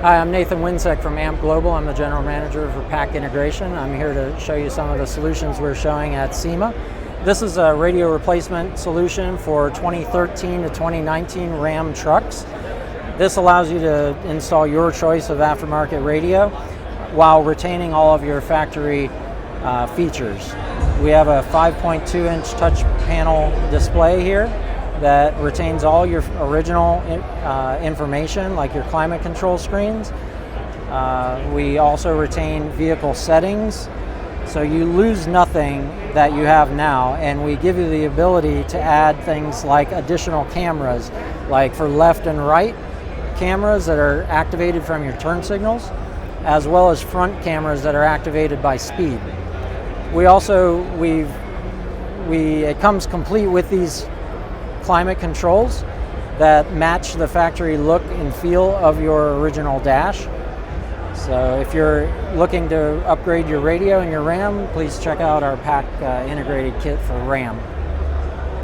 Hi, I'm Nathan Winsek from AMP Global. I'm the General Manager for Pack Integration. I'm here to show you some of the solutions we're showing at SEMA. This is a radio replacement solution for 2013 to 2019 Ram trucks. This allows you to install your choice of aftermarket radio while retaining all of your factory features. We have a 5.2-inch touch panel display here that retains all your original information, like your climate control screens. We also retain vehicle settings, so you lose nothing that you have now, and we give you the ability to add things like additional cameras, like for left and right cameras that are activated from your turn signals, as well as front cameras that are activated by speed. It comes complete with these climate controls that match the factory look and feel of your original dash. So if you're looking to upgrade your radio and your RAM, please check out our Pack integrated kit for RAM.